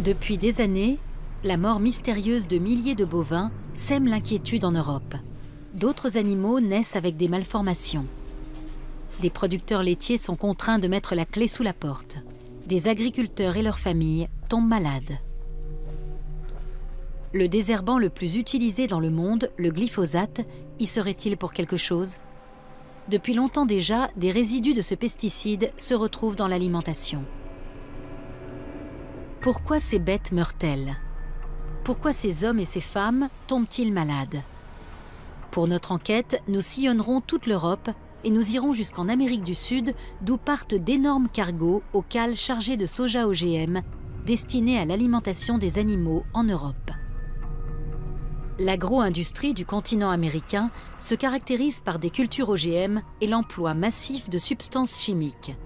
Depuis des années, la mort mystérieuse de milliers de bovins sème l'inquiétude en Europe. D'autres animaux naissent avec des malformations. Des producteurs laitiers sont contraints de mettre la clé sous la porte. Des agriculteurs et leurs familles tombent malades. Le désherbant le plus utilisé dans le monde, le glyphosate, y serait-il pour quelque chose? Depuis longtemps déjà, des résidus de ce pesticide se retrouvent dans l'alimentation. Pourquoi ces bêtes meurent-elles? Pourquoi ces hommes et ces femmes tombent-ils malades? Pour notre enquête, nous sillonnerons toute l'Europe et nous irons jusqu'en Amérique du Sud, d'où partent d'énormes cargos aux cales chargés de soja OGM, destinés à l'alimentation des animaux en Europe. L'agro-industrie du continent américain se caractérise par des cultures OGM et l'emploi massif de substances chimiques.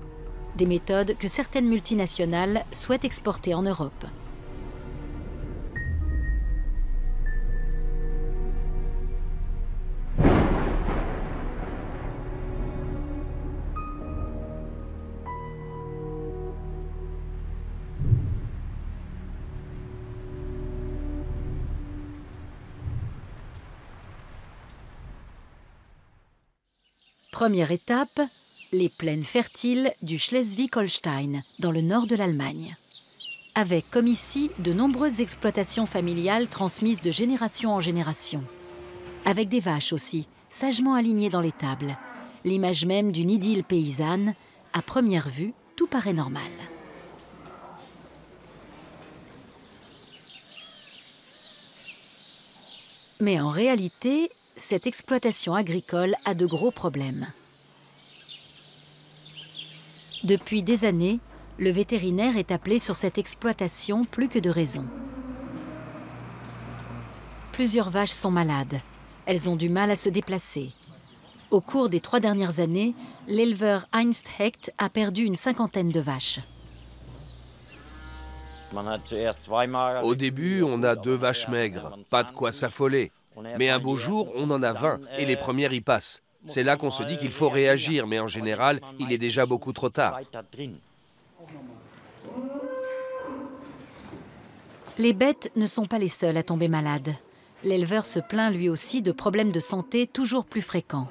Des méthodes que certaines multinationales souhaitent exporter en Europe. Première étape, les plaines fertiles du Schleswig-Holstein, dans le nord de l'Allemagne. Avec, comme ici, de nombreuses exploitations familiales transmises de génération en génération. Avec des vaches aussi, sagement alignées dans l'étable. L'image même d'une idylle paysanne. À première vue, tout paraît normal. Mais en réalité, cette exploitation agricole a de gros problèmes. Depuis des années, le vétérinaire est appelé sur cette exploitation plus que de raison. Plusieurs vaches sont malades. Elles ont du mal à se déplacer. Au cours des 3 dernières années, l'éleveur Heinz Hecht a perdu une 50aine de vaches. Au début, on a 2 vaches maigres, pas de quoi s'affoler. Mais un beau jour, on en a 20 et les premières y passent. C'est là qu'on se dit qu'il faut réagir, mais en général, il est déjà beaucoup trop tard. Les bêtes ne sont pas les seules à tomber malades. L'éleveur se plaint lui aussi de problèmes de santé toujours plus fréquents.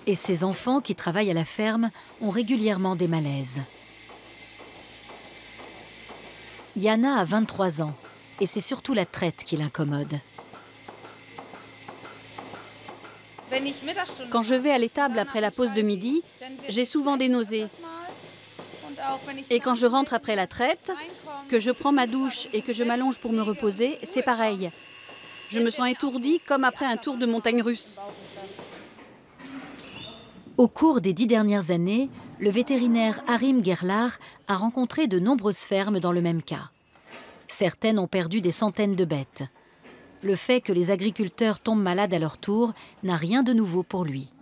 Et ses enfants qui travaillent à la ferme ont régulièrement des malaises. Jana a 23 ans et c'est surtout la traite qui l'incommode. Quand je vais à l'étable après la pause de midi, j'ai souvent des nausées. Et quand je rentre après la traite, que je prends ma douche et que je m'allonge pour me reposer, c'est pareil. Je me sens étourdie comme après un tour de montagne russe. Au cours des 10 dernières années, le vétérinaire Arim Gerlach a rencontré de nombreuses fermes dans le même cas. Certaines ont perdu des centaines de bêtes. Le fait que les agriculteurs tombent malades à leur tour n'a rien de nouveau pour lui.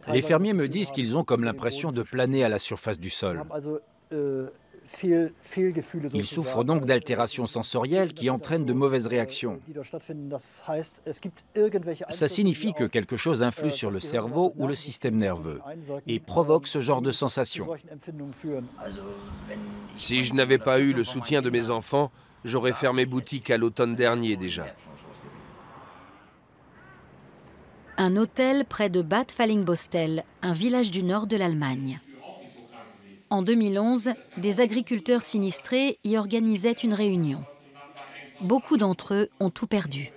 Les fermiers me disent qu'ils ont comme l'impression de planer à la surface du sol. Ils souffrent donc d'altérations sensorielles qui entraînent de mauvaises réactions. Ça signifie que quelque chose influe sur le cerveau ou le système nerveux et provoque ce genre de sensation. Si je n'avais pas eu le soutien de mes enfants, j'aurais fermé boutique à l'automne dernier déjà. Un hôtel près de Bad Fallingbostel, un village du nord de l'Allemagne. En 2011, des agriculteurs sinistrés y organisaient une réunion. Beaucoup d'entre eux ont tout perdu.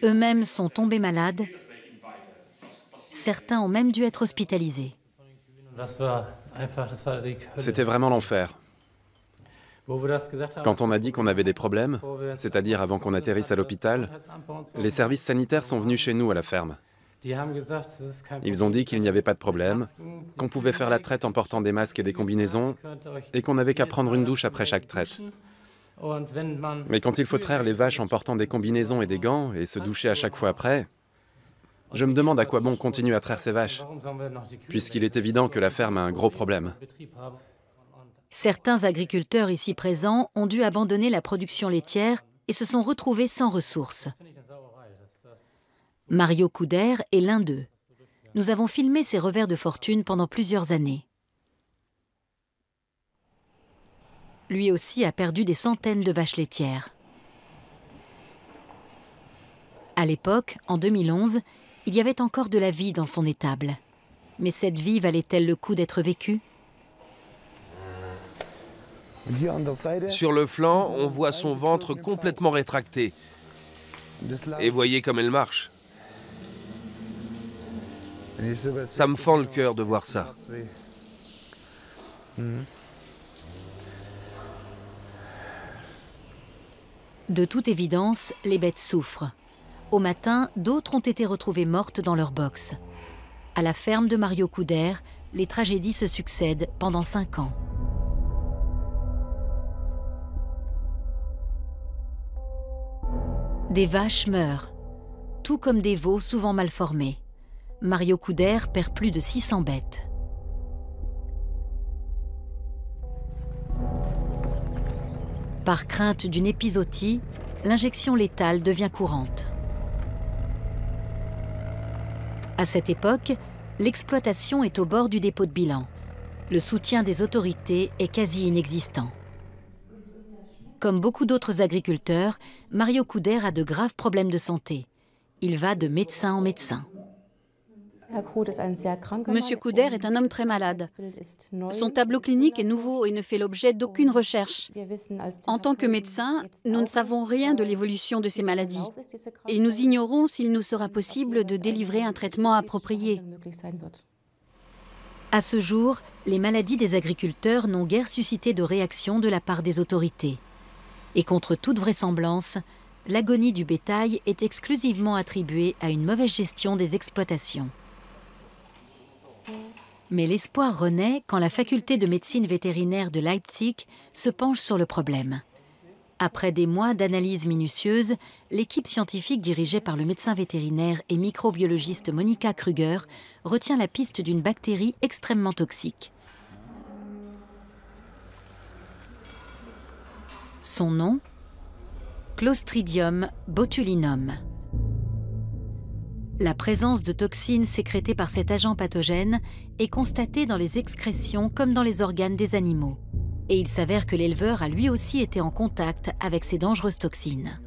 Eux-mêmes sont tombés malades. Certains ont même dû être hospitalisés. C'était vraiment l'enfer. Quand on a dit qu'on avait des problèmes, c'est-à-dire avant qu'on atterrisse à l'hôpital, les services sanitaires sont venus chez nous à la ferme. Ils ont dit qu'il n'y avait pas de problème, qu'on pouvait faire la traite en portant des masques et des combinaisons, et qu'on n'avait qu'à prendre une douche après chaque traite. Mais quand il faut traire les vaches en portant des combinaisons et des gants, et se doucher à chaque fois après, je me demande à quoi bon continuer à traire ces vaches, puisqu'il est évident que la ferme a un gros problème. Certains agriculteurs ici présents ont dû abandonner la production laitière et se sont retrouvés sans ressources. Mario Couder est l'un d'eux. Nous avons filmé ses revers de fortune pendant plusieurs années. Lui aussi a perdu des centaines de vaches laitières. À l'époque, en 2011, il y avait encore de la vie dans son étable. Mais cette vie valait-elle le coup d'être vécue? Sur le flanc, on voit son ventre complètement rétracté. Et voyez comme elle marche. Ça me fend le cœur de voir ça. De toute évidence, les bêtes souffrent. Au matin, d'autres ont été retrouvées mortes dans leur box. À la ferme de Mario Couder, les tragédies se succèdent pendant 5 ans. Des vaches meurent, tout comme des veaux souvent mal formés. Mario Couder perd plus de 600 bêtes. Par crainte d'une épizootie, l'injection létale devient courante. À cette époque, l'exploitation est au bord du dépôt de bilan. Le soutien des autorités est quasi inexistant. Comme beaucoup d'autres agriculteurs, Mario Couder a de graves problèmes de santé. Il va de médecin en médecin. Monsieur Couder est un homme très malade. Son tableau clinique est nouveau et ne fait l'objet d'aucune recherche. En tant que médecin, nous ne savons rien de l'évolution de ces maladies. Et nous ignorons s'il nous sera possible de délivrer un traitement approprié. À ce jour, les maladies des agriculteurs n'ont guère suscité de réaction de la part des autorités. Et contre toute vraisemblance, l'agonie du bétail est exclusivement attribuée à une mauvaise gestion des exploitations. Mais l'espoir renaît quand la faculté de médecine vétérinaire de Leipzig se penche sur le problème. Après des mois d'analyses minutieuses, l'équipe scientifique dirigée par le médecin vétérinaire et microbiologiste Monika Krüger retient la piste d'une bactérie extrêmement toxique. Son nom ? Clostridium botulinum. La présence de toxines sécrétées par cet agent pathogène est constatée dans les excrétions comme dans les organes des animaux. Et il s'avère que l'éleveur a lui aussi été en contact avec ces dangereuses toxines.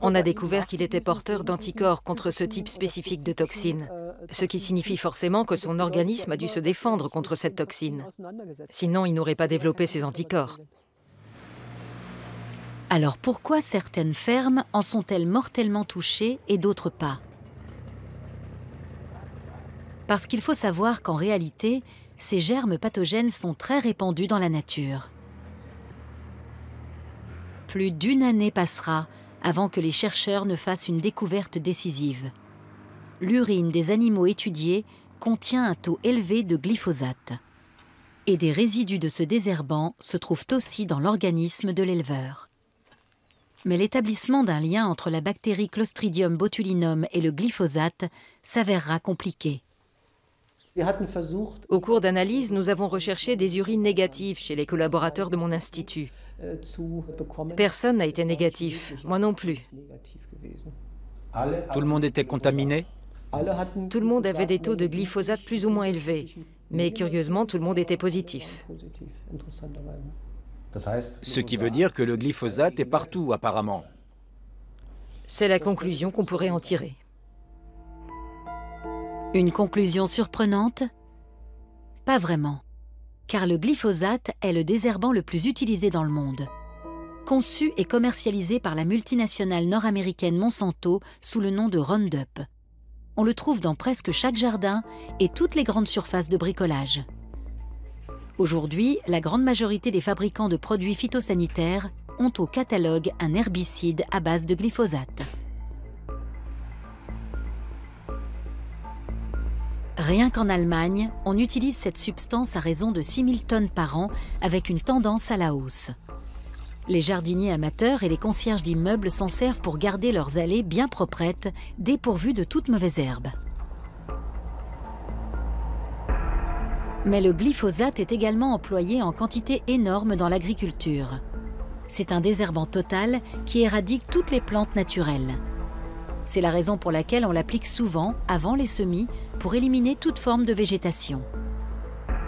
On a découvert qu'il était porteur d'anticorps contre ce type spécifique de toxine, ce qui signifie forcément que son organisme a dû se défendre contre cette toxine. Sinon, il n'aurait pas développé ces anticorps. Alors pourquoi certaines fermes en sont-elles mortellement touchées et d'autres pas? Parce qu'il faut savoir qu'en réalité, ces germes pathogènes sont très répandus dans la nature. Plus d'1 année passera avant que les chercheurs ne fassent une découverte décisive. L'urine des animaux étudiés contient un taux élevé de glyphosate. Et des résidus de ce désherbant se trouvent aussi dans l'organisme de l'éleveur. Mais l'établissement d'un lien entre la bactérie Clostridium botulinum et le glyphosate s'avérera compliqué. Au cours d'analyse, nous avons recherché des urines négatives chez les collaborateurs de mon institut. Personne n'a été négatif, moi non plus. Tout le monde était contaminé? Tout le monde avait des taux de glyphosate plus ou moins élevés, mais curieusement, tout le monde était positif. Ce qui veut dire que le glyphosate est partout, apparemment. C'est la conclusion qu'on pourrait en tirer. Une conclusion surprenante? Pas vraiment, car le glyphosate est le désherbant le plus utilisé dans le monde. Conçu et commercialisé par la multinationale nord-américaine Monsanto sous le nom de Roundup. On le trouve dans presque chaque jardin et toutes les grandes surfaces de bricolage. Aujourd'hui, la grande majorité des fabricants de produits phytosanitaires ont au catalogue un herbicide à base de glyphosate. Rien qu'en Allemagne, on utilise cette substance à raison de 6000 tonnes par an avec une tendance à la hausse. Les jardiniers amateurs et les concierges d'immeubles s'en servent pour garder leurs allées bien proprettes, dépourvues de toute mauvaise herbe. Mais le glyphosate est également employé en quantité énorme dans l'agriculture. C'est un désherbant total qui éradique toutes les plantes naturelles. C'est la raison pour laquelle on l'applique souvent avant les semis pour éliminer toute forme de végétation.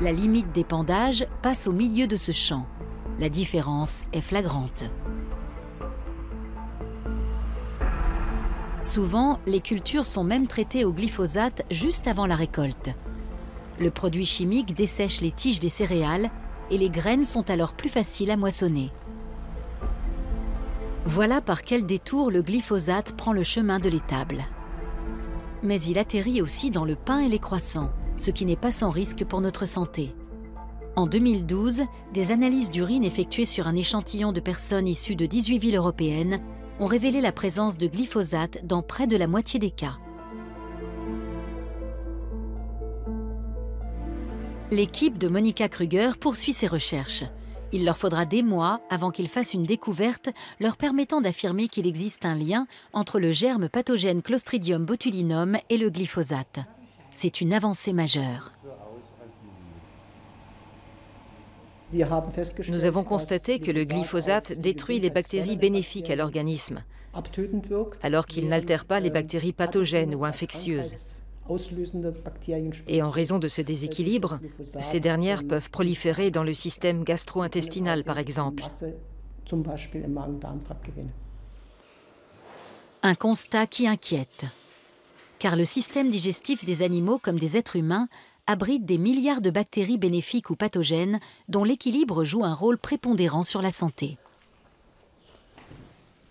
La limite d'épandage passe au milieu de ce champ. La différence est flagrante. Souvent, les cultures sont même traitées au glyphosate juste avant la récolte. Le produit chimique dessèche les tiges des céréales et les graines sont alors plus faciles à moissonner. Voilà par quel détour le glyphosate prend le chemin de l'étable. Mais il atterrit aussi dans le pain et les croissants, ce qui n'est pas sans risque pour notre santé. En 2012, des analyses d'urine effectuées sur un échantillon de personnes issues de 18 villes européennes ont révélé la présence de glyphosate dans près de la moitié des cas. L'équipe de Monica Kruger poursuit ses recherches. Il leur faudra des mois avant qu'ils fassent une découverte leur permettant d'affirmer qu'il existe un lien entre le germe pathogène Clostridium botulinum et le glyphosate. C'est une avancée majeure. Nous avons constaté que le glyphosate détruit les bactéries bénéfiques à l'organisme, alors qu'il n'altère pas les bactéries pathogènes ou infectieuses. Et en raison de ce déséquilibre, ces dernières peuvent proliférer dans le système gastro-intestinal, par exemple. Un constat qui inquiète, car le système digestif des animaux comme des êtres humains abrite des milliards de bactéries bénéfiques ou pathogènes dont l'équilibre joue un rôle prépondérant sur la santé.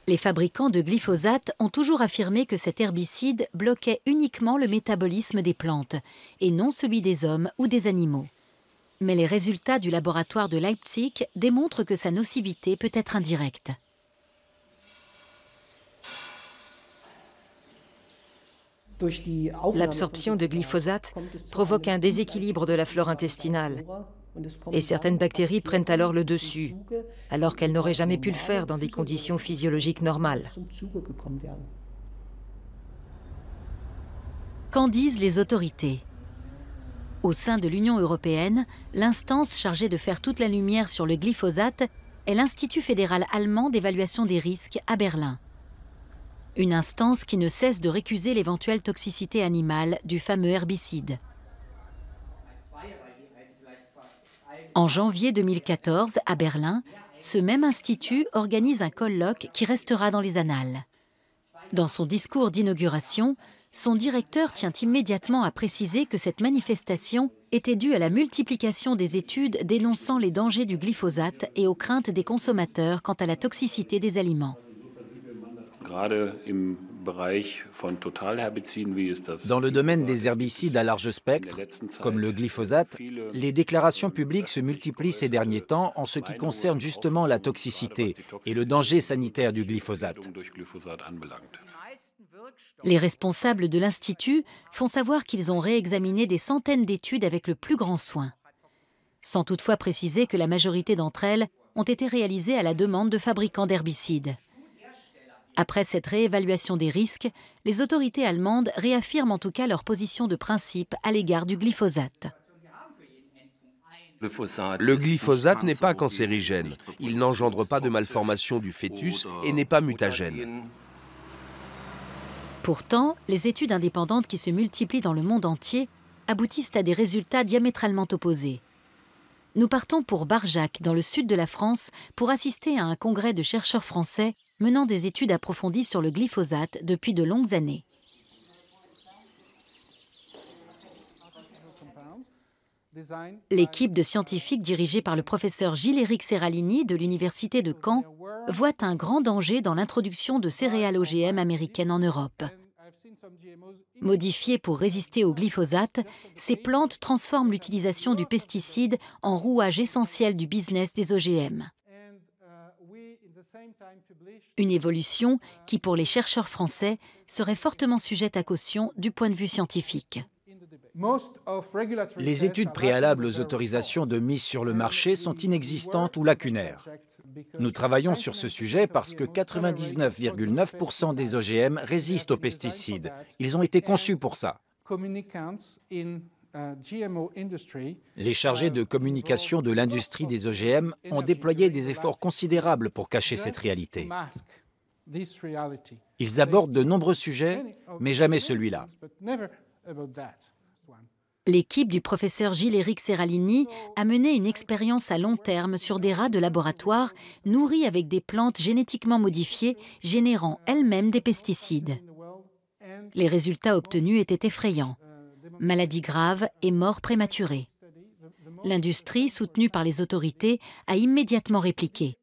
Les fabricants de glyphosate ont toujours affirmé que cet herbicide bloquait uniquement le métabolisme des plantes et non celui des hommes ou des animaux. Mais les résultats du laboratoire de Leipzig démontrent que sa nocivité peut être indirecte. L'absorption de glyphosate provoque un déséquilibre de la flore intestinale et certaines bactéries prennent alors le dessus, alors qu'elles n'auraient jamais pu le faire dans des conditions physiologiques normales. Qu'en disent les autorités? Au sein de l'Union européenne, l'instance chargée de faire toute la lumière sur le glyphosate est l'Institut fédéral allemand d'évaluation des risques à Berlin. Une instance qui ne cesse de récuser l'éventuelle toxicité animale du fameux herbicide. En janvier 2014, à Berlin, ce même institut organise un colloque qui restera dans les annales. Dans son discours d'inauguration, son directeur tient immédiatement à préciser que cette manifestation était due à la multiplication des études dénonçant les dangers du glyphosate et aux craintes des consommateurs quant à la toxicité des aliments. Dans le domaine des herbicides à large spectre, comme le glyphosate, les déclarations publiques se multiplient ces derniers temps en ce qui concerne justement la toxicité et le danger sanitaire du glyphosate. Les responsables de l'Institut font savoir qu'ils ont réexaminé des centaines d'études avec le plus grand soin, sans toutefois préciser que la majorité d'entre elles ont été réalisées à la demande de fabricants d'herbicides. Après cette réévaluation des risques, les autorités allemandes réaffirment en tout cas leur position de principe à l'égard du glyphosate. Le glyphosate n'est pas cancérigène, il n'engendre pas de malformation du fœtus et n'est pas mutagène. Pourtant, les études indépendantes qui se multiplient dans le monde entier aboutissent à des résultats diamétralement opposés. Nous partons pour Barjac, dans le sud de la France, pour assister à un congrès de chercheurs français menant des études approfondies sur le glyphosate depuis de longues années. L'équipe de scientifiques dirigée par le professeur Gilles-Éric Serralini de l'université de Caen voit un grand danger dans l'introduction de céréales OGM américaines en Europe. Modifiées pour résister au glyphosate, ces plantes transforment l'utilisation du pesticide en rouage essentiel du business des OGM. Une évolution qui, pour les chercheurs français, serait fortement sujette à caution du point de vue scientifique. Les études préalables aux autorisations de mise sur le marché sont inexistantes ou lacunaires. Nous travaillons sur ce sujet parce que 99,9% des OGM résistent aux pesticides. Ils ont été conçus pour ça. Les chargés de communication de l'industrie des OGM ont déployé des efforts considérables pour cacher cette réalité. Ils abordent de nombreux sujets, mais jamais celui-là. L'équipe du professeur Gilles-Éric Seralini a mené une expérience à long terme sur des rats de laboratoire nourris avec des plantes génétiquement modifiées, générant elles-mêmes des pesticides. Les résultats obtenus étaient effrayants. Maladies graves et morts prématurées. L'industrie, soutenue par les autorités, a immédiatement répliqué,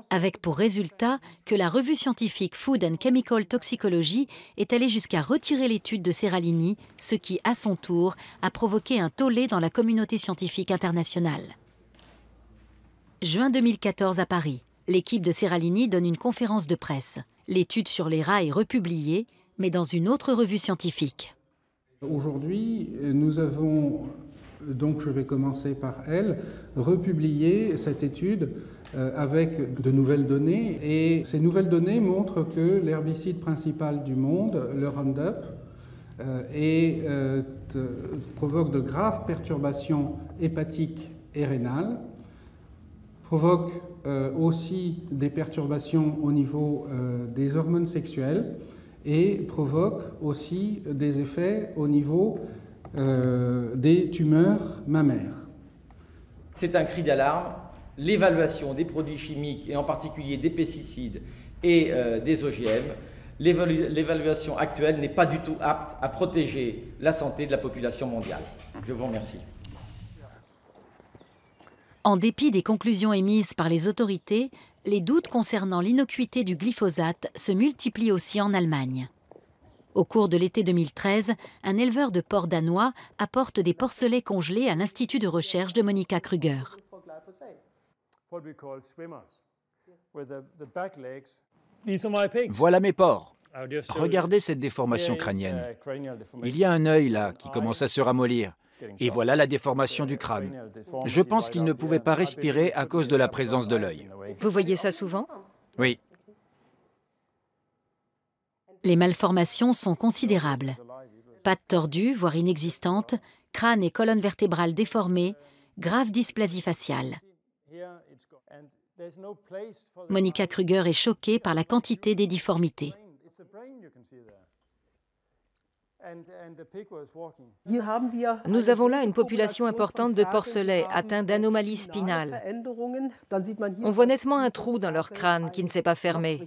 avec pour résultat que la revue scientifique Food and Chemical Toxicology est allée jusqu'à retirer l'étude de Seralini, ce qui, à son tour, a provoqué un tollé dans la communauté scientifique internationale. Juin 2014 à Paris, l'équipe de Seralini donne une conférence de presse. L'étude sur les rats est republiée, mais dans une autre revue scientifique. Aujourd'hui, nous avons, donc je vais commencer par elle, republié cette étude avec de nouvelles données. Et ces nouvelles données montrent que l'herbicide principal du monde, le Roundup, provoque de graves perturbations hépatiques et rénales, provoque aussi des perturbations au niveau des hormones sexuelles et provoque aussi des effets au niveau des tumeurs mammaires. C'est un cri d'alarme. L'évaluation des produits chimiques, et en particulier des pesticides et des OGM, l'évaluation actuelle n'est pas du tout apte à protéger la santé de la population mondiale. Je vous remercie. En dépit des conclusions émises par les autorités, les doutes concernant l'innocuité du glyphosate se multiplient aussi en Allemagne. Au cours de l'été 2013, un éleveur de porcs danois apporte des porcelets congelés à l'Institut de recherche de Monika Krüger. Voilà mes porcs. Regardez cette déformation crânienne. Il y a un œil là qui commence à se ramollir. Et voilà la déformation du crâne. Je pense qu'il ne pouvait pas respirer à cause de la présence de l'œil. Vous voyez ça souvent? Oui. Les malformations sont considérables. Pattes tordues, voire inexistantes, crâne et colonne vertébrale déformées, grave dysplasie faciale. Monika Krüger est choquée par la quantité des difformités. Nous avons là une population importante de porcelets atteints d'anomalies spinales. On voit nettement un trou dans leur crâne qui ne s'est pas fermé.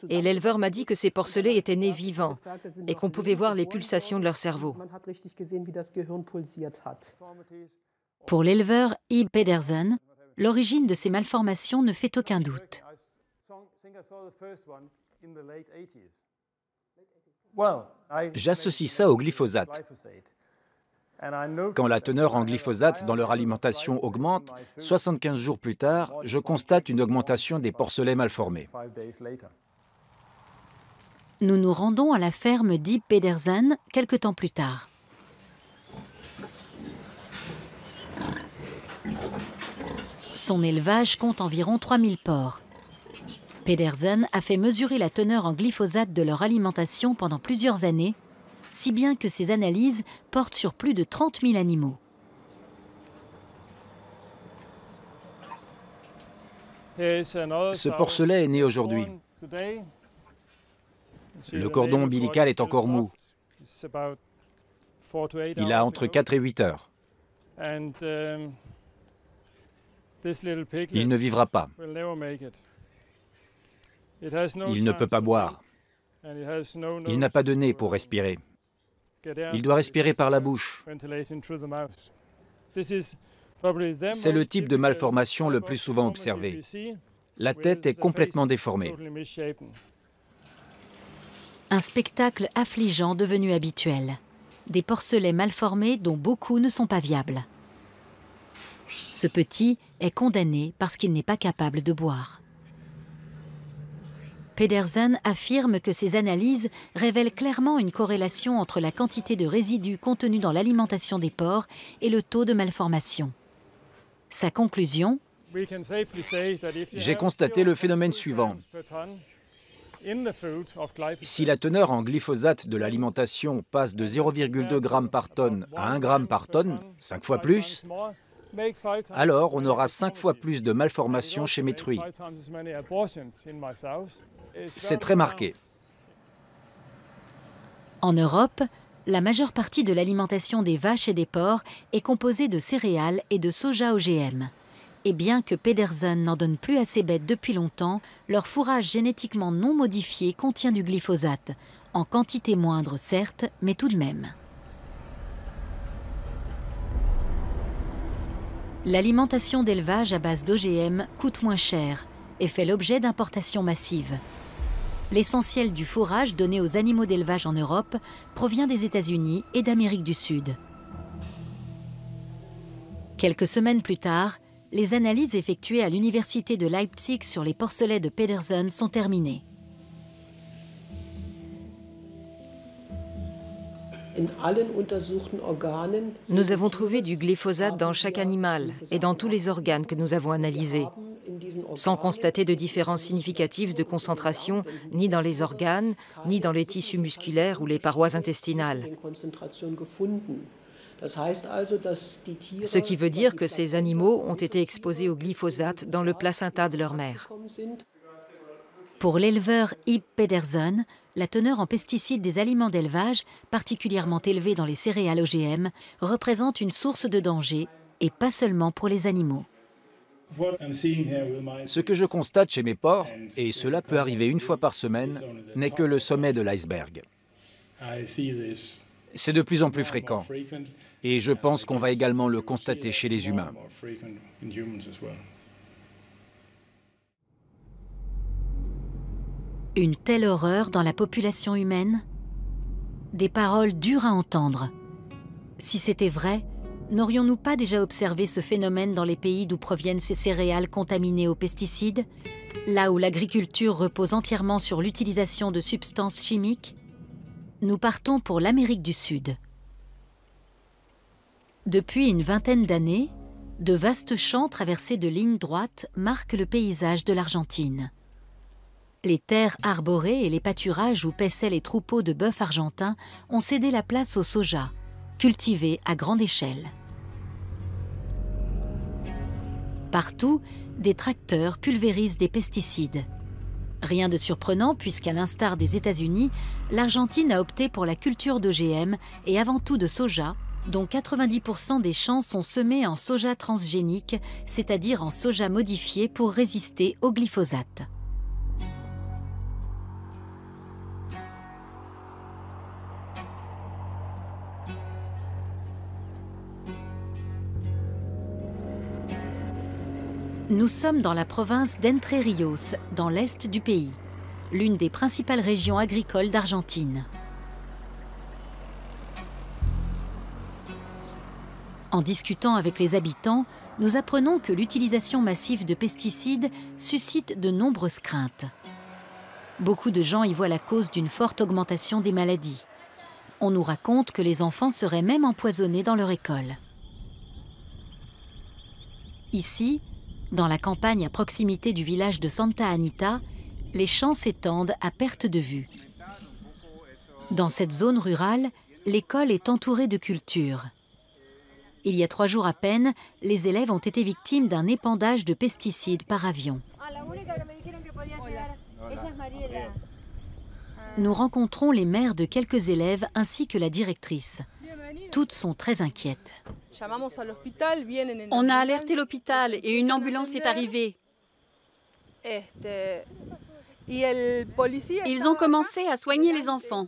Et l'éleveur m'a dit que ces porcelets étaient nés vivants et qu'on pouvait voir les pulsations de leur cerveau. Pour l'éleveur Ib Pedersen, l'origine de ces malformations ne fait aucun doute. J'associe ça au glyphosate. Quand la teneur en glyphosate dans leur alimentation augmente, 75 jours plus tard, je constate une augmentation des porcelets malformés. Nous nous rendons à la ferme d'Ib Pedersen quelque temps plus tard. Son élevage compte environ 3000 porcs. Pedersen a fait mesurer la teneur en glyphosate de leur alimentation pendant plusieurs années, si bien que ses analyses portent sur plus de 30 000 animaux. Ce porcelet est né aujourd'hui. Le cordon ombilical est encore mou. Il a entre 4 et 8 heures. Il ne vivra pas. Il ne peut pas boire. Il n'a pas de nez pour respirer. Il doit respirer par la bouche. C'est le type de malformation le plus souvent observé. La tête est complètement déformée. Un spectacle affligeant devenu habituel. Des porcelets malformés dont beaucoup ne sont pas viables. Ce petit est condamné parce qu'il n'est pas capable de boire. Pedersen affirme que ces analyses révèlent clairement une corrélation entre la quantité de résidus contenus dans l'alimentation des porcs et le taux de malformation. Sa conclusion : j'ai constaté le phénomène suivant. Si la teneur en glyphosate de l'alimentation passe de 0,2 g par tonne à 1 g par tonne, 5 fois plus, alors on aura 5 fois plus de malformations chez mes truies. C'est très marqué. En Europe, la majeure partie de l'alimentation des vaches et des porcs est composée de céréales et de soja OGM. Et bien que Pedersen n'en donne plus à ses bêtes depuis longtemps, leur fourrage génétiquement non modifié contient du glyphosate, en quantité moindre certes, mais tout de même. L'alimentation d'élevage à base d'OGM coûte moins cher et fait l'objet d'importations massives. L'essentiel du fourrage donné aux animaux d'élevage en Europe provient des États-Unis et d'Amérique du Sud. Quelques semaines plus tard, les analyses effectuées à l'université de Leipzig sur les porcelets de Pedersen sont terminées. Nous avons trouvé du glyphosate dans chaque animal et dans tous les organes que nous avons analysés, sans constater de différence significative de concentration ni dans les organes, ni dans les tissus musculaires ou les parois intestinales. Ce qui veut dire que ces animaux ont été exposés au glyphosate dans le placenta de leur mère. Pour l'éleveur Ib Pedersen, la teneur en pesticides des aliments d'élevage, particulièrement élevés dans les céréales OGM, représente une source de danger, et pas seulement pour les animaux. Ce que je constate chez mes porcs, et cela peut arriver une fois par semaine, n'est que le sommet de l'iceberg. C'est de plus en plus fréquent, et je pense qu'on va également le constater chez les humains. Une telle horreur dans la population humaine? Des paroles dures à entendre. Si c'était vrai, n'aurions-nous pas déjà observé ce phénomène dans les pays d'où proviennent ces céréales contaminées aux pesticides, là où l'agriculture repose entièrement sur l'utilisation de substances chimiques? Nous partons pour l'Amérique du Sud. Depuis une vingtaine d'années, de vastes champs traversés de lignes droites marquent le paysage de l'Argentine. Les terres arborées et les pâturages où paissaient les troupeaux de bœufs argentins ont cédé la place au soja, cultivé à grande échelle. Partout, des tracteurs pulvérisent des pesticides. Rien de surprenant puisqu'à l'instar des États-Unis, l'Argentine a opté pour la culture d'OGM et avant tout de soja, dont 90% des champs sont semés en soja transgénique, c'est-à-dire en soja modifié pour résister au glyphosate. Nous sommes dans la province d'Entre Ríos, dans l'est du pays, l'une des principales régions agricoles d'Argentine. En discutant avec les habitants, nous apprenons que l'utilisation massive de pesticides suscite de nombreuses craintes. Beaucoup de gens y voient la cause d'une forte augmentation des maladies. On nous raconte que les enfants seraient même empoisonnés dans leur école. Ici, dans la campagne à proximité du village de Santa Anita, les champs s'étendent à perte de vue. Dans cette zone rurale, l'école est entourée de cultures. Il y a 3 jours à peine, les élèves ont été victimes d'un épandage de pesticides par avion. Nous rencontrons les mères de quelques élèves ainsi que la directrice. Toutes sont très inquiètes. On a alerté l'hôpital et une ambulance est arrivée. Ils ont commencé à soigner les enfants.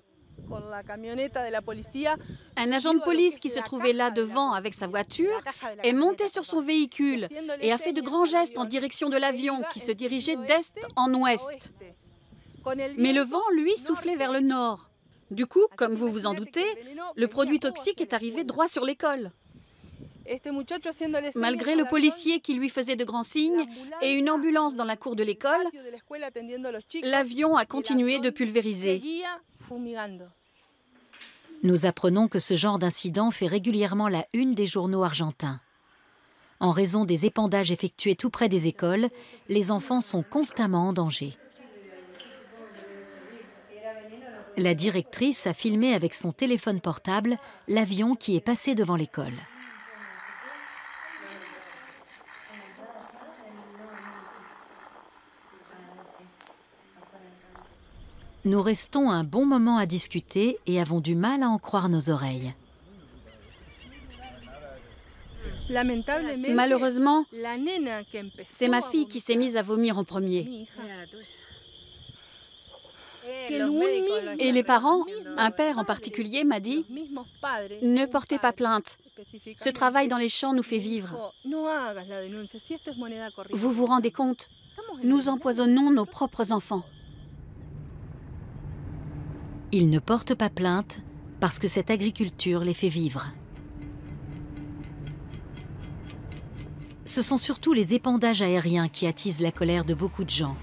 Un agent de police qui se trouvait là devant avec sa voiture est monté sur son véhicule et a fait de grands gestes en direction de l'avion qui se dirigeait d'est en ouest. Mais le vent, lui, soufflait vers le nord. Du coup, comme vous vous en doutez, le produit toxique est arrivé droit sur l'école. Malgré le policier qui lui faisait de grands signes et une ambulance dans la cour de l'école, l'avion a continué de pulvériser. Nous apprenons que ce genre d'incident fait régulièrement la une des journaux argentins. En raison des épandages effectués tout près des écoles, les enfants sont constamment en danger. La directrice a filmé avec son téléphone portable l'avion qui est passé devant l'école. Nous restons un bon moment à discuter et avons du mal à en croire nos oreilles. Malheureusement, c'est ma fille qui s'est mise à vomir en premier. Et les parents, un père en particulier, m'a dit « Ne portez pas plainte. Ce travail dans les champs nous fait vivre. Vous vous rendez compte? Nous empoisonnons nos propres enfants. » Ils ne portent pas plainte parce que cette agriculture les fait vivre. Ce sont surtout les épandages aériens qui attisent la colère de beaucoup de gens.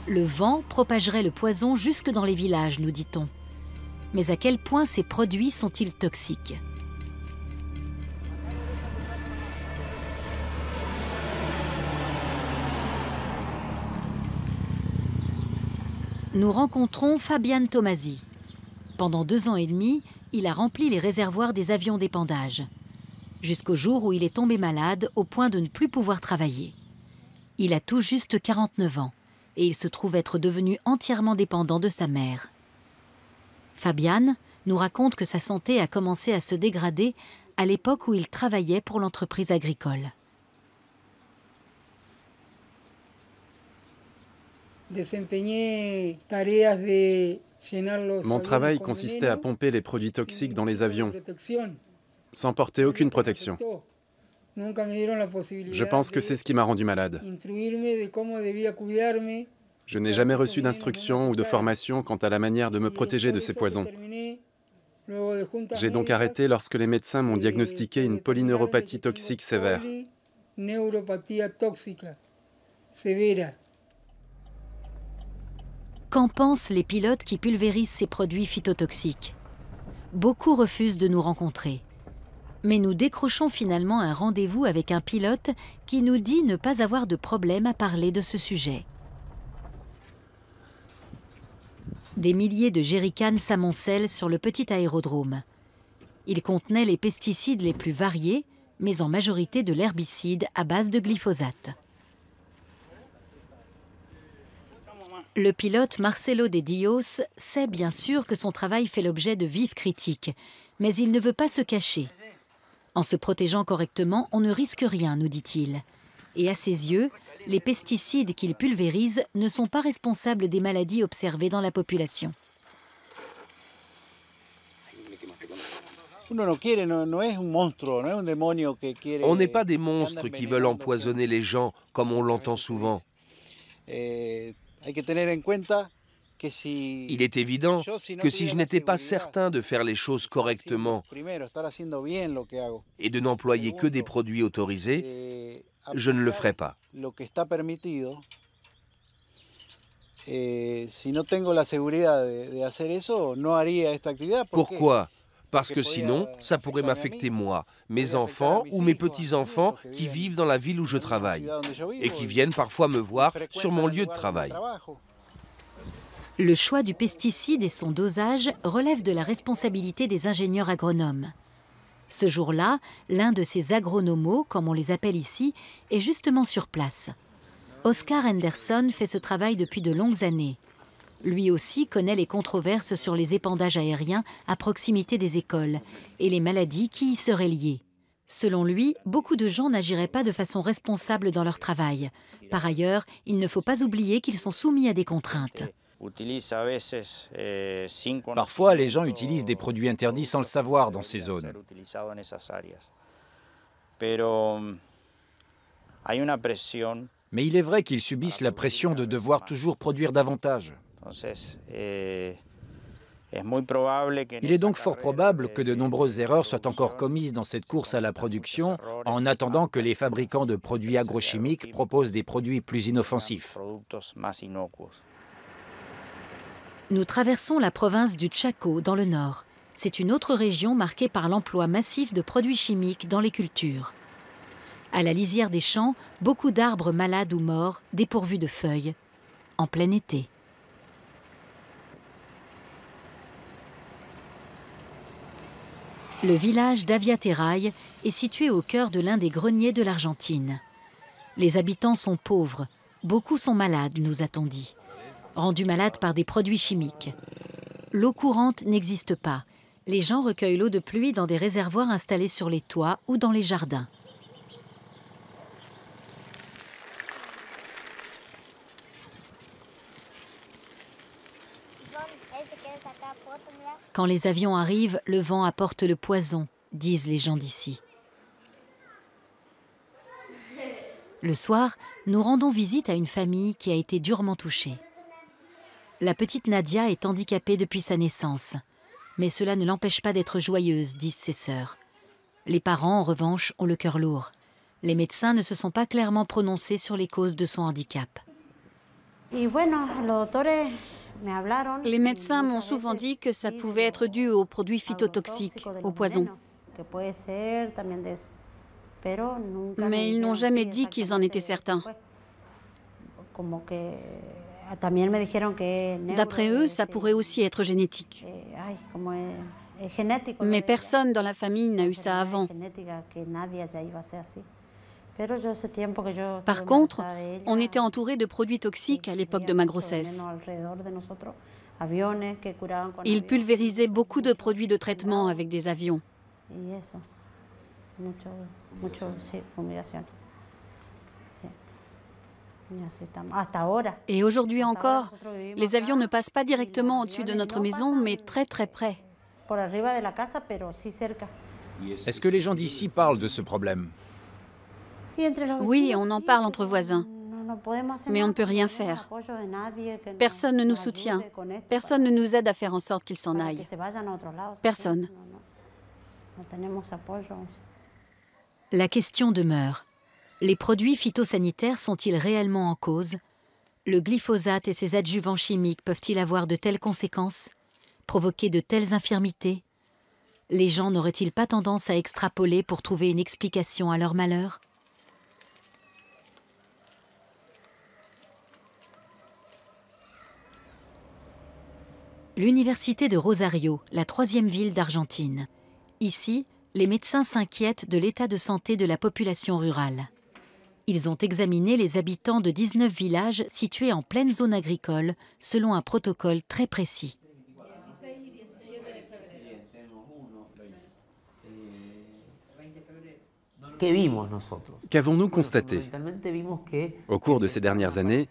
Le vent propagerait le poison jusque dans les villages, nous dit-on. Mais à quel point ces produits sont-ils toxiques? Nous rencontrons Fabian Tomasi. Pendant 2 ans et demi, il a rempli les réservoirs des avions d'épandage. Jusqu'au jour où il est tombé malade au point de ne plus pouvoir travailler. Il a tout juste 49 ans et il se trouve être devenu entièrement dépendant de sa mère. Fabian nous raconte que sa santé a commencé à se dégrader à l'époque où il travaillait pour l'entreprise agricole. Mon travail consistait à pomper les produits toxiques dans les avions, sans porter aucune protection. Je pense que c'est ce qui m'a rendu malade. Je n'ai jamais reçu d'instruction ou de formation quant à la manière de me protéger de ces poisons. J'ai donc arrêté lorsque les médecins m'ont diagnostiqué une polyneuropathie toxique sévère. Qu'en pensent les pilotes qui pulvérisent ces produits phytotoxiques? Beaucoup refusent de nous rencontrer. Mais nous décrochons finalement un rendez-vous avec un pilote qui nous dit ne pas avoir de problème à parler de ce sujet. Des milliers de jerrycans s'amoncellent sur le petit aérodrome. Ils contenaient les pesticides les plus variés, mais en majorité de l'herbicide à base de glyphosate. Le pilote Marcelo de Dios sait bien sûr que son travail fait l'objet de vives critiques, mais il ne veut pas se cacher. En se protégeant correctement, on ne risque rien, nous dit-il. Et à ses yeux, les pesticides qu'il pulvérise ne sont pas responsables des maladies observées dans la population. On n'est pas des monstres qui veulent empoisonner les gens, comme on l'entend souvent. Il est évident que si je n'étais pas certain de faire les choses correctement et de n'employer que des produits autorisés, je ne le ferais pas. Pourquoi? Parce que sinon, ça pourrait m'affecter moi, mes enfants ou mes petits-enfants qui vivent dans la ville où je travaille et qui viennent parfois me voir sur mon lieu de travail. Le choix du pesticide et son dosage relèvent de la responsabilité des ingénieurs agronomes. Ce jour-là, l'un de ces agronomos, comme on les appelle ici, est justement sur place. Oscar Henderson fait ce travail depuis de longues années. Lui aussi connaît les controverses sur les épandages aériens à proximité des écoles et les maladies qui y seraient liées. Selon lui, beaucoup de gens n'agiraient pas de façon responsable dans leur travail. Par ailleurs, il ne faut pas oublier qu'ils sont soumis à des contraintes. Parfois, les gens utilisent des produits interdits sans le savoir dans ces zones. Mais il est vrai qu'ils subissent la pression de devoir toujours produire davantage. Il est donc fort probable que de nombreuses erreurs soient encore commises dans cette course à la production en attendant que les fabricants de produits agrochimiques proposent des produits plus inoffensifs. Nous traversons la province du Chaco dans le nord. C'est une autre région marquée par l'emploi massif de produits chimiques dans les cultures. À la lisière des champs, beaucoup d'arbres malades ou morts, dépourvus de feuilles, en plein été. Le village d'Aviateray est situé au cœur de l'un des greniers de l'Argentine. Les habitants sont pauvres, beaucoup sont malades, nous a-t-on dit. rendus malades par des produits chimiques. L'eau courante n'existe pas. Les gens recueillent l'eau de pluie dans des réservoirs installés sur les toits ou dans les jardins. Quand les avions arrivent, le vent apporte le poison, disent les gens d'ici. Le soir, nous rendons visite à une famille qui a été durement touchée. La petite Nadia est handicapée depuis sa naissance, mais cela ne l'empêche pas d'être joyeuse, disent ses sœurs. Les parents, en revanche, ont le cœur lourd. Les médecins ne se sont pas clairement prononcés sur les causes de son handicap. Les médecins m'ont souvent dit que ça pouvait être dû aux produits phytotoxiques, au poison. Mais ils n'ont jamais dit qu'ils en étaient certains. D'après eux, ça pourrait aussi être génétique. Mais personne dans la famille n'a eu ça avant. Par contre, on était entouré de produits toxiques à l'époque de ma grossesse. Ils pulvérisaient beaucoup de produits de traitement avec des avions. Et aujourd'hui encore, les avions ne passent pas directement au-dessus de notre maison, mais très très près. Est-ce que les gens d'ici parlent de ce problème? Oui, on en parle entre voisins, mais on ne peut rien faire. Personne ne nous soutient, personne ne nous aide à faire en sorte qu'ils s'en aillent. Personne. La question demeure. Les produits phytosanitaires sont-ils réellement en cause? Le glyphosate et ses adjuvants chimiques peuvent-ils avoir de telles conséquences? Provoquer de telles infirmités? Les gens n'auraient-ils pas tendance à extrapoler pour trouver une explication à leur malheur? L'université de Rosario, la 3e ville d'Argentine. Ici, les médecins s'inquiètent de l'état de santé de la population rurale. Ils ont examiné les habitants de 19 villages situés en pleine zone agricole, selon un protocole très précis. Qu'avons-nous constaté? Au cours de ces dernières années,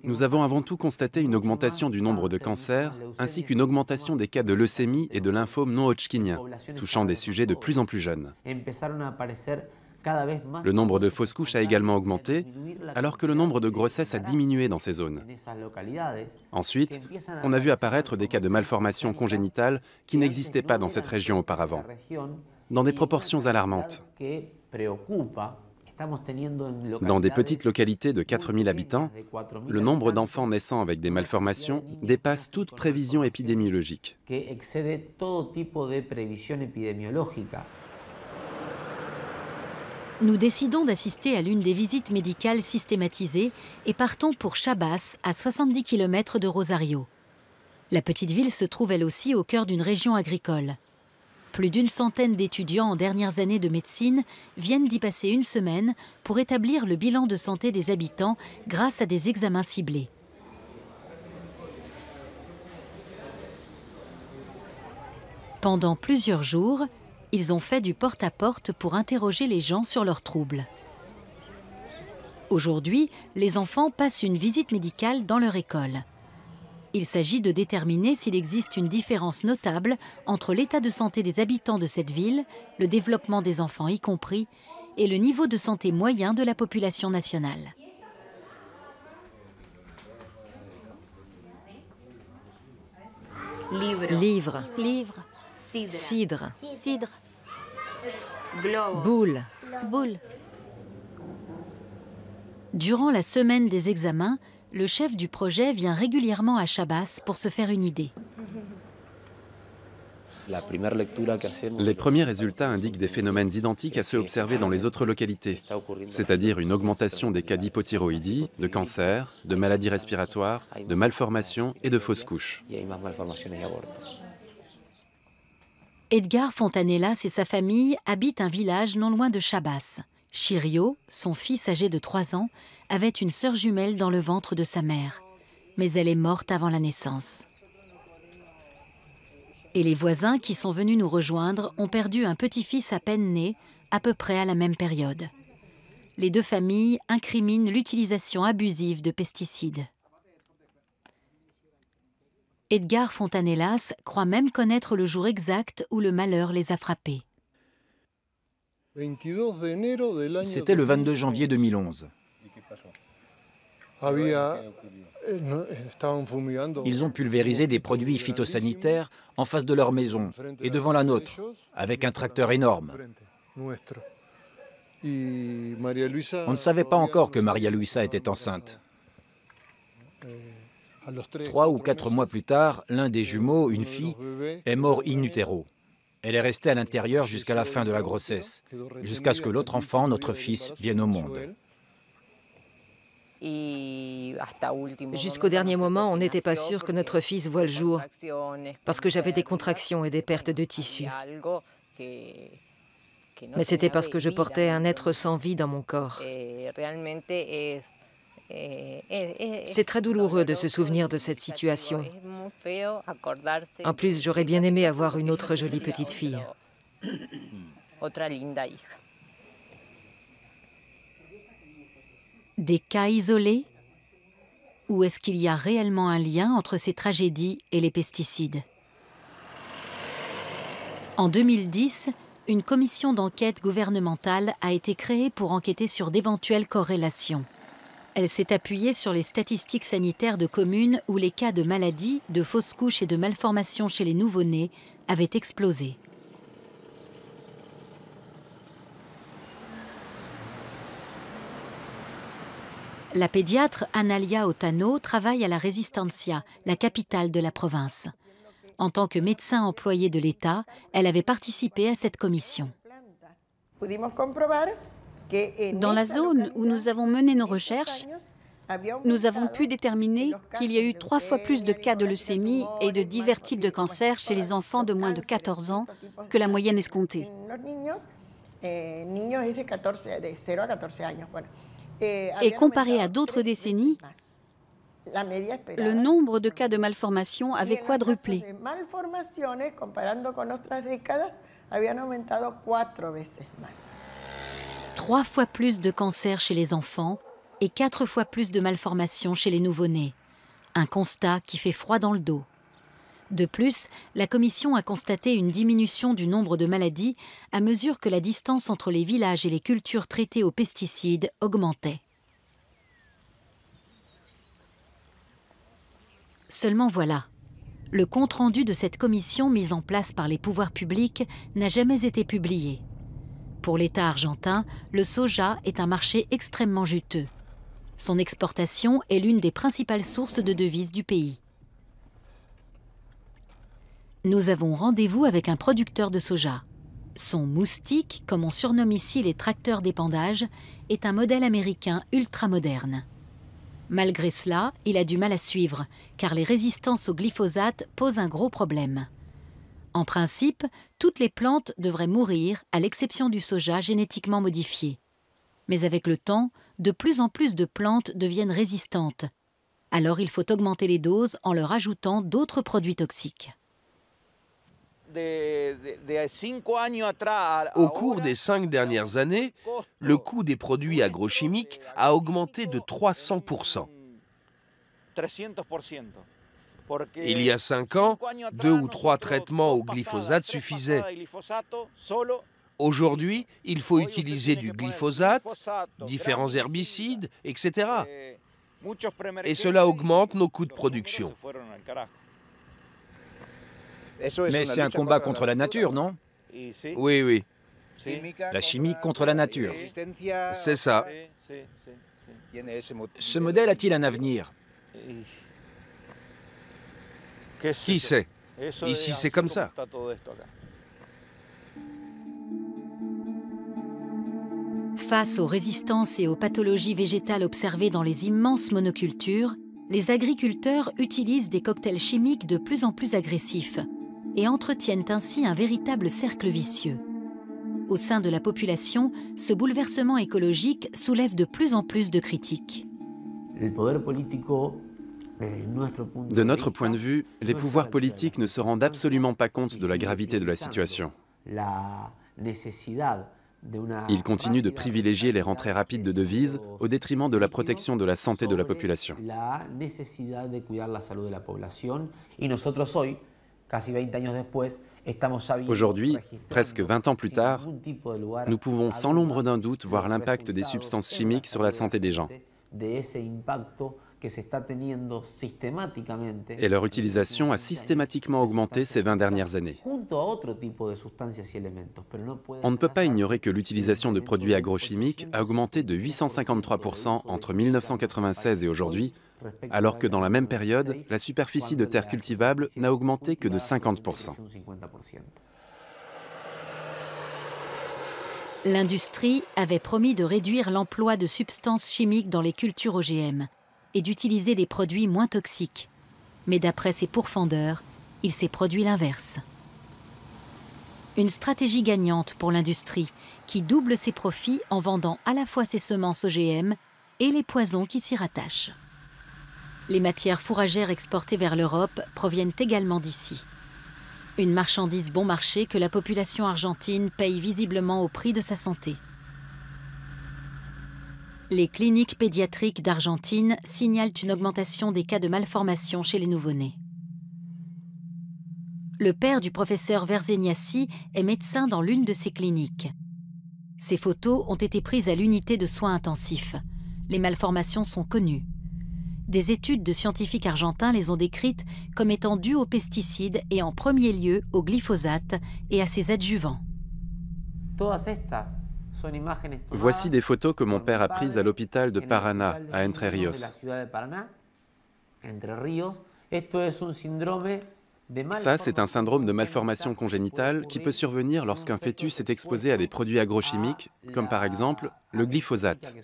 nous avons avant tout constaté une augmentation du nombre de cancers, ainsi qu'une augmentation des cas de leucémie et de lymphome non-hodgkinien, touchant des sujets de plus en plus jeunes. Le nombre de fausses couches a également augmenté, alors que le nombre de grossesses a diminué dans ces zones. Ensuite, on a vu apparaître des cas de malformations congénitales qui n'existaient pas dans cette région auparavant, dans des proportions alarmantes. Dans des petites localités de 4000 habitants, le nombre d'enfants naissant avec des malformations dépasse toute prévision épidémiologique. Nous décidons d'assister à l'une des visites médicales systématisées et partons pour Chabas, à 70 km de Rosario. La petite ville se trouve elle aussi au cœur d'une région agricole. Plus d'une centaine d'étudiants en dernières années de médecine viennent d'y passer une semaine pour établir le bilan de santé des habitants grâce à des examens ciblés. Pendant plusieurs jours, ils ont fait du porte-à-porte pour interroger les gens sur leurs troubles. Aujourd'hui, les enfants passent une visite médicale dans leur école. Il s'agit de déterminer s'il existe une différence notable entre l'état de santé des habitants de cette ville, le développement des enfants y compris, et le niveau de santé moyen de la population nationale. Livre. Livre. Cidre. Cidre. Boule. Boule. Durant la semaine des examens, le chef du projet vient régulièrement à Chabas pour se faire une idée. Les premiers résultats indiquent des phénomènes identiques à ceux observés dans les autres localités, c'est-à-dire une augmentation des cas d'hypothyroïdie, de cancer, de maladies respiratoires, de malformations et de fausses couches. Edgar Fontanelas et sa famille habitent un village non loin de Chabas. Chirio, son fils âgé de 3 ans, avait une sœur jumelle dans le ventre de sa mère. mais elle est morte avant la naissance. Et les voisins qui sont venus nous rejoindre ont perdu un petit-fils à peine né, à peu près à la même période. Les deux familles incriminent l'utilisation abusive de pesticides. Edgar Fontanellas croit même connaître le jour exact où le malheur les a frappés. C'était le 22 janvier 2011. Ils ont pulvérisé des produits phytosanitaires en face de leur maison et devant la nôtre, avec un tracteur énorme. On ne savait pas encore que Maria Luisa était enceinte. 3 ou 4 mois plus tard, l'un des jumeaux, une fille, est mort in utero. Elle est restée à l'intérieur jusqu'à la fin de la grossesse, jusqu'à ce que l'autre enfant, notre fils, vienne au monde. Jusqu'au dernier moment, on n'était pas sûr que notre fils voie le jour, parce que j'avais des contractions et des pertes de tissu. Mais c'était parce que je portais un être sans vie dans mon corps. C'est très douloureux de se souvenir de cette situation. En plus, j'aurais bien aimé avoir une autre jolie petite fille. Des cas isolés? Ou est-ce qu'il y a réellement un lien entre ces tragédies et les pesticides? En 2010, une commission d'enquête gouvernementale a été créée pour enquêter sur d'éventuelles corrélations. Elle s'est appuyée sur les statistiques sanitaires de communes où les cas de maladies, de fausses couches et de malformations chez les nouveau-nés avaient explosé. La pédiatre Analia Otano travaille à la Resistencia, la capitale de la province. En tant que médecin employé de l'État, elle avait participé à cette commission. Dans la zone où nous avons mené nos recherches, nous avons pu déterminer qu'il y a eu 3 fois plus de cas de leucémie et de divers types de cancers chez les enfants de moins de 14 ans que la moyenne escomptée. Et comparé à d'autres décennies, le nombre de cas de malformation avait quadruplé. 3 fois plus de cancers chez les enfants et 4 fois plus de malformations chez les nouveau-nés. Un constat qui fait froid dans le dos. De plus, la commission a constaté une diminution du nombre de maladies à mesure que la distance entre les villages et les cultures traitées aux pesticides augmentait. Seulement voilà, le compte-rendu de cette commission mise en place par les pouvoirs publics n'a jamais été publié. Pour l'État argentin, le soja est un marché extrêmement juteux. Son exportation est l'une des principales sources de devises du pays. Nous avons rendez-vous avec un producteur de soja. Son moustique, comme on surnomme ici les tracteurs d'épandage, est un modèle américain ultra-moderne. Malgré cela, il a du mal à suivre, car les résistances au glyphosate posent un gros problème. En principe, toutes les plantes devraient mourir, à l'exception du soja génétiquement modifié. Mais avec le temps, de plus en plus de plantes deviennent résistantes. Alors il faut augmenter les doses en leur ajoutant d'autres produits toxiques. Au cours des 5 dernières années, le coût des produits agrochimiques a augmenté de 300%. Il y a 5 ans, 2 ou 3 traitements au glyphosate suffisaient. Aujourd'hui, il faut utiliser du glyphosate, différents herbicides, etc. Et cela augmente nos coûts de production. Mais c'est un combat contre la nature, non? Oui, oui. La chimie contre la nature. C'est ça. Ce modèle a-t-il un avenir? Qui sait? Ici, c'est comme ça. Face aux résistances et aux pathologies végétales observées dans les immenses monocultures, les agriculteurs utilisent des cocktails chimiques de plus en plus agressifs et entretiennent ainsi un véritable cercle vicieux. Au sein de la population, ce bouleversement écologique soulève de plus en plus de critiques. De notre point de vue, les pouvoirs politiques ne se rendent absolument pas compte de la gravité de la situation. Ils continuent de privilégier les rentrées rapides de devises au détriment de la protection de la santé de la population. Aujourd'hui, presque 20 ans plus tard, nous pouvons sans l'ombre d'un doute voir l'impact des substances chimiques sur la santé des gens. Et leur utilisation a systématiquement augmenté ces 20 dernières années. On ne peut pas ignorer que l'utilisation de produits agrochimiques a augmenté de 853% entre 1996 et aujourd'hui, alors que dans la même période, la superficie de terres cultivables n'a augmenté que de 50%. L'industrie avait promis de réduire l'emploi de substances chimiques dans les cultures OGM et d'utiliser des produits moins toxiques. Mais d'après ses pourfendeurs, il s'est produit l'inverse. Une stratégie gagnante pour l'industrie qui double ses profits en vendant à la fois ses semences OGM et les poisons qui s'y rattachent. Les matières fourragères exportées vers l'Europe proviennent également d'ici. Une marchandise bon marché que la population argentine paye visiblement au prix de sa santé. Les cliniques pédiatriques d'Argentine signalent une augmentation des cas de malformation chez les nouveau-nés. Le père du professeur Verzegnassi est médecin dans l'une de ces cliniques. Ces photos ont été prises à l'unité de soins intensifs. Les malformations sont connues. Des études de scientifiques argentins les ont décrites comme étant dues aux pesticides et en premier lieu au glyphosate et à ses adjuvants. Voici des photos que mon père a prises à l'hôpital de Paraná, à Entre Ríos. Ça, c'est un syndrome de malformation congénitale qui peut survenir lorsqu'un fœtus est exposé à des produits agrochimiques, comme par exemple le glyphosate.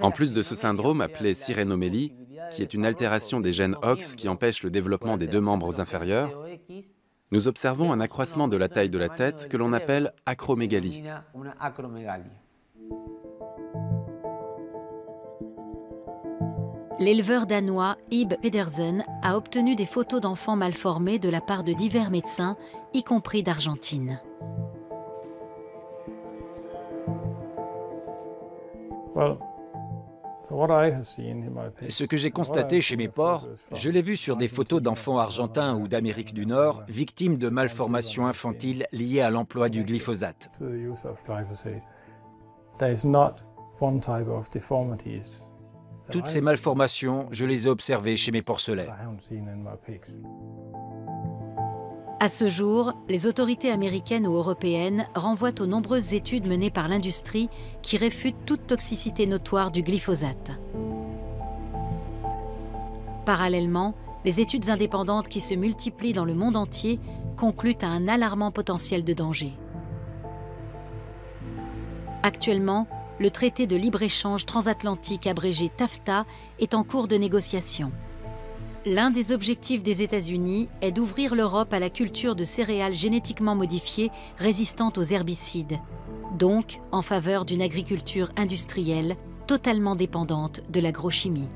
En plus de ce syndrome appelé sirénomélie, qui est une altération des gènes OX qui empêche le développement des deux membres inférieurs, nous observons un accroissement de la taille de la tête que l'on appelle acromégalie. L'éleveur danois Ib Pedersen a obtenu des photos d'enfants malformés de la part de divers médecins, y compris d'Argentine. Ce que j'ai constaté chez mes porcs, je l'ai vu sur des photos d'enfants argentins ou d'Amérique du Nord, victimes de malformations infantiles liées à l'emploi du glyphosate. Toutes ces malformations, je les ai observées chez mes porcelets. À ce jour, les autorités américaines ou européennes renvoient aux nombreuses études menées par l'industrie qui réfutent toute toxicité notoire du glyphosate. Parallèlement, les études indépendantes qui se multiplient dans le monde entier concluent à un alarmant potentiel de danger. Actuellement, le traité de libre-échange transatlantique abrégé TAFTA est en cours de négociation. L'un des objectifs des États-Unis est d'ouvrir l'Europe à la culture de céréales génétiquement modifiées résistantes aux herbicides, donc en faveur d'une agriculture industrielle totalement dépendante de l'agrochimie.